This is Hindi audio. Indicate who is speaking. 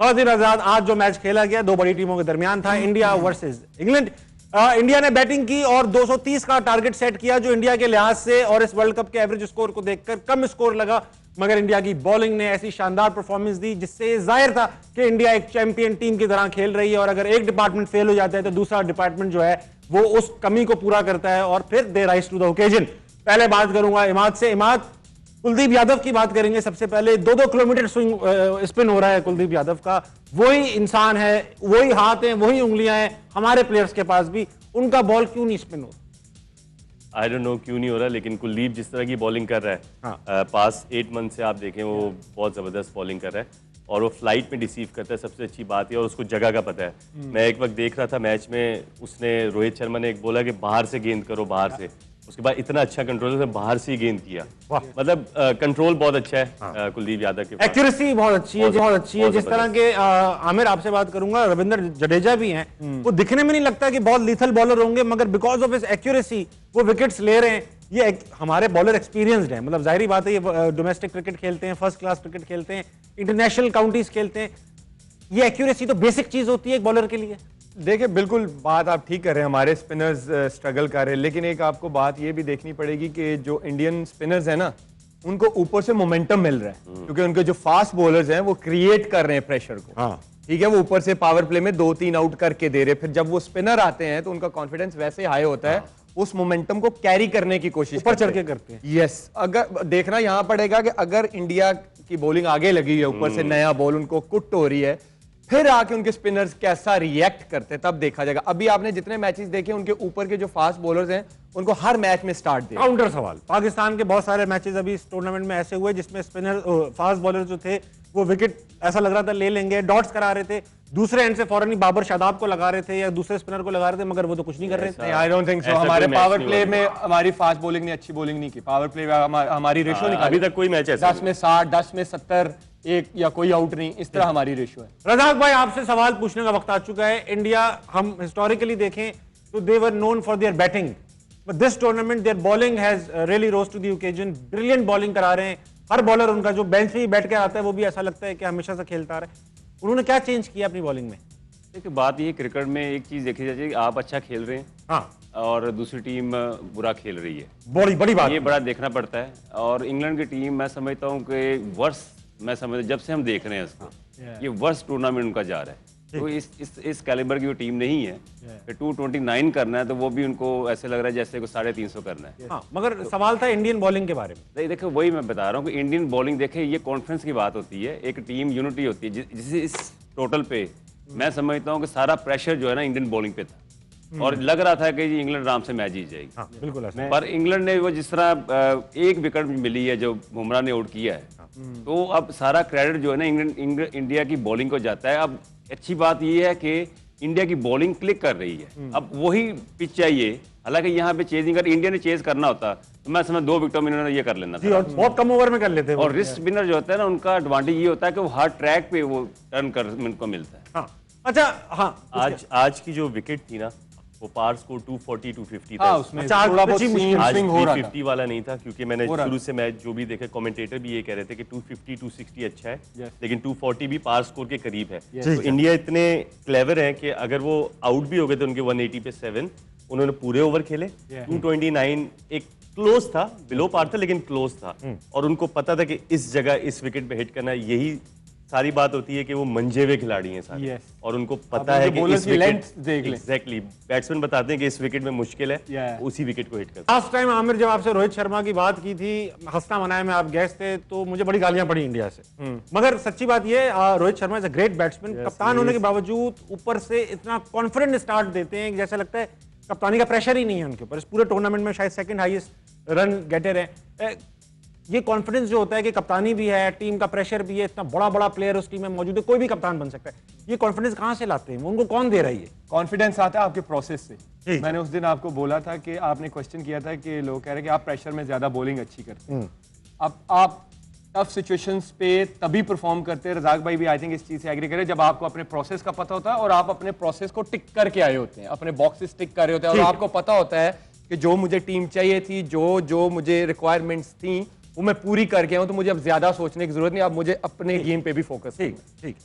Speaker 1: खातिन आजाद, आज जो मैच खेला गया दो बड़ी टीमों के दरमियान था, इंडिया वर्सेस इंग्लैंड। इंडिया ने बैटिंग की और 230 का टारगेट सेट किया, जो इंडिया के लिहाज से और इस वर्ल्ड कप के एवरेज स्कोर को देखकर कम स्कोर लगा, मगर इंडिया की बॉलिंग ने ऐसी शानदार परफॉर्मेंस दी जिससे जाहिर था कि इंडिया एक चैंपियन टीम की तरह खेल रही है, और अगर एक डिपार्टमेंट फेल हो जाता है तो दूसरा डिपार्टमेंट जो है वो उस कमी को पूरा करता है और फिर they rise to the occasion. पहले बात करूंगा इमाद से। इमाद, कुलदीप यादव की बात करेंगे सबसे पहले। 2-2 किलोमीटर स्विंग स्पिन हो रहा है कुलदीप यादव का। वही इंसान है, वही हाथ हैं, वही उंगलियां हैं हमारे प्लेयर्स के पास भी, उनका बॉल क्यों नहीं स्पिन हो रहा?
Speaker 2: आई डोंट नो क्यों नहीं हो रहा, लेकिन कुलदीप जिस तरह की बॉलिंग कर रहा है, हाँ। पास 8 मंथ से आप देखें वो बहुत ज़बरदस्त बॉलिंग कर रहा है और वो फ्लाइट में रिसीव करता है, सबसे अच्छी बात है, और उसको जगह का पता है। मैं एक वक्त देख रहा था मैच में, उसने रोहित शर्मा ने एक बोला कि बाहर से गेंद करो, बाहर से, उसके बाद इतना अच्छा कंट्रोल है, बाहर से ही गेंद किया। मतलब कंट्रोल बहुत अच्छा है, हाँ। कुलदीप यादव की
Speaker 1: एक्यूरेसी बहुत अच्छी है, बहुत अच्छी है। जिस तरह के आमिर आपसे बात करूंगा, रविंद्र जडेजा भी हैं, वो दिखने में नहीं लगता कि बहुत लीथल बॉलर होंगे, मगर बिकॉज ऑफ हिज एक्यूरेसी वो विकेट्स ले रहे हैं। ये हमारे बॉलर एक्सपीरियंस्ड हैं, मतलब जाहिर बात है ये डोमेस्टिक क्रिकेट खेलते हैं, फर्स्ट क्लास क्रिकेट खेलते हैं, इंटरनेशनल काउंटीज खेलते हैं। ये एक्यूरेसी तो बेसिक चीज होती है एक बॉलर के लिए।
Speaker 3: देखिए, बिल्कुल बात आप ठीक कर रहे हैं, हमारे स्पिनर्स स्ट्रगल कर रहे हैं, लेकिन एक आपको बात ये भी देखनी पड़ेगी कि जो इंडियन स्पिनर्स हैं ना, उनको ऊपर से मोमेंटम मिल रहा है, क्योंकि उनके जो फास्ट बॉलर्स हैं वो क्रिएट कर रहे हैं प्रेशर को। हाँ। ठीक है, वो ऊपर से पावर प्ले में 2-3 आउट करके दे रहे हैं, फिर जब वो स्पिनर आते हैं तो उनका कॉन्फिडेंस वैसे हाई होता है, उस मोमेंटम को कैरी करने की कोशिश
Speaker 1: ऊपर चढ़ के करते हैं।
Speaker 3: यस, अगर देखना यहां पड़ेगा कि अगर इंडिया की बॉलिंग आगे लगी है, ऊपर से नया बॉल उनको कुट हो रही है, फिर आके उनके स्पिनर्स कैसा रिएक्ट करते हैं तब देखा जाएगा। अभी आपने जितने मैचेस देखे, उनके ऊपर के जो फास्ट बॉलर्स हैं उनको हर मैच में स्टार्ट दिया।
Speaker 1: काउंटर सवाल, पाकिस्तान के बहुत सारे मैचेस अभी इस टूर्नामेंट में ऐसे हुए जिसमें स्पिनर फास्ट बॉलर जो थे वो विकेट ऐसा लग रहा था ले लेंगे, डॉट्स करा रहे थे, दूसरे एंड से फौरन ही बाबर शादाब को लगा रहे थे या दूसरे स्पिनर को लगा रहे थे, मगर वो तो कुछ नहीं कर रहे थे।
Speaker 3: I don't think so. हमारे पावर प्ले में हमारी फास्ट बॉलिंग ने अच्छी बॉलिंग नहीं की, पावर प्ले में हमारी रेशियो निकाली
Speaker 2: अभी तक कोई मैच है
Speaker 3: 10 में 60, 10 में 70, एक या कोई आउट नहीं, इस तरह हमारी रेशियो है।
Speaker 1: रजाक भाई, आपसे सवाल पूछने का वक्त आ चुका है। इंडिया, हम हिस्टोरिकली देखें तो they were known for their batting, but this tournament their bowling has really rose to the occasion. Brilliant bowling करा रहे हैं, हर बॉलर उनका जो बेंच पे ही बैठ के आता है वो भी ऐसा लगता है कि हमेशा से खेलता रहा है। उन्होंने क्या चेंज किया अपनी बॉलिंग में?
Speaker 4: देखिए, बात ये क्रिकेट में एक चीज देखी जाती है कि आप अच्छा खेल रहे हैं, हाँ, और दूसरी टीम बुरा खेल रही है,
Speaker 1: बड़ी बात,
Speaker 4: ये बड़ा देखना पड़ता है। और इंग्लैंड की टीम, मैं समझता हूँ कि वर्ष, मैं समझता जब से हम देख रहे हैं इसको, ये वर्ष टूर्नामेंट उनका जा रहा है। तो इस कैलिबर की वो टीम नहीं है। 229 करना है तो वो भी उनको ऐसे लग रहा है जैसे को 350 करना है।
Speaker 1: हाँ, मगर सवाल था इंडियन बॉलिंग के बारे में।
Speaker 4: देखो, वही मैं बता रहा हूँ कि इंडियन बॉलिंग, देखे, ये कॉन्फ्रेंस की बात होती है, एक टीम यूनिटी होती है, जिसे इस टोटल पे मैं समझता हूँ कि सारा प्रेशर जो है ना इंडियन बॉलिंग पे था, और लग रहा था कि जी इंग्लैंड आराम से मैच जीत जाएगी।
Speaker 1: हाँ, बिल्कुल ऐसा।
Speaker 4: पर इंग्लैंड ने वो जिस तरह एक विकेट मिली है जो बुमराह ने आउट किया है, तो अब सारा क्रेडिट जो है ना इंडिया की बॉलिंग को जाता है। अब अच्छी बात ये है कि इंडिया की बॉलिंग क्लिक कर रही है, अब वही पिच चाहिए। हालांकि यहाँ पे चेजिंग कर, इंडिया ने चेज करना होता तो मैं समझ 2 विकेटों में इन्होंने ये कर लेना था,
Speaker 1: और बहुत कम ओवर में कर लेते हैं।
Speaker 4: और रिस्ट स्पिनर जो होता है ना, उनका एडवांटेज ये होता है कि वो हर ट्रैक पे वो टर्न कर उनको मिलता है।
Speaker 1: हाँ, अच्छा, हाँ,
Speaker 2: आज की जो विकेट थी ना, वो पार स्कोर 240-250 था।
Speaker 3: उसमें थोड़ा बहुत
Speaker 2: स्विंग हो रहा था, 250 वाला नहीं था, क्योंकि मैंने शुरू से मैच जो भी देखे, कमेंटेटर भी ये कह रहे थे कि 250-260 अच्छा है, लेकिन 240 भी पार स्कोर के करीब है। तो इंडिया इतने क्लेवर है कि अगर वो आउट भी हो गए थे उनके 180 पे 7, उन्होंने पूरे ओवर खेले। 229 एक क्लोज था, बिलो पार था लेकिन क्लोज था, और उनको पता था कि इस जगह इस विकेट पे हिट करना। यही सारी बात होती है कि वो मंजे हुए खिलाड़ी हैं सारे, और उनको पता है कि इस विकेट, एग्जैक्टली, बैट्समैन बताते हैं कि इस विकेट में मुश्किल है, उसी विकेट को हिट करते।
Speaker 1: लास्ट टाइम आमिर जब आपसे रोहित शर्मा की बात की थी, हंसना मनाया में आप गेस्ट थे, तो मुझे बड़ी गालियां पड़ी इंडिया से, मगर सच्ची बात ये, Rohit Sharma is a great batsman. कप्तान होने के बावजूद ऊपर से इतना कॉन्फिडेंट स्टार्ट देते हैं, जैसा लगता है कप्तानी का प्रेशर ही नहीं है उनके ऊपर। इस पूरे टूर्नामेंट में शायद सेकंड हाईएस्ट रन गेटर है। ये कॉन्फिडेंस जो होता है कि कप्तानी भी है, टीम का प्रेशर भी है, इतना बड़ा बड़ा प्लेयर उस टीम में मौजूद है, कोई भी कप्तान बन सकता है, ये कॉन्फिडेंस कहां से लाते हैं? उनको कौन दे रहा है ये
Speaker 3: कॉन्फिडेंस? आता है आपके प्रोसेस से। मैंने उस दिन आपको बोला था कि आपने क्वेश्चन किया था कि लोग कह रहे हैं कि आप प्रेशर में ज्यादा बॉलिंग अच्छी करते हैं, अब आप टफ सिचुएशंस पे तभी परफॉर्म करते हैं। रजाक भाई भी आई थिंक इस चीज से एग्री करें, जब आपको अपने प्रोसेस का पता होता है और आप अपने प्रोसेस को टिक करके आए होते हैं, अपने बॉक्सेस टिक कर रहे होते हैं, और आपको पता होता है कि जो मुझे टीम चाहिए थी, जो मुझे रिक्वायरमेंट्स थी, वो मैं पूरी करके आऊं, तो मुझे अब ज्यादा सोचने की जरूरत नहीं, अब मुझे अपने गेम पे भी फोकस।
Speaker 1: ठीक।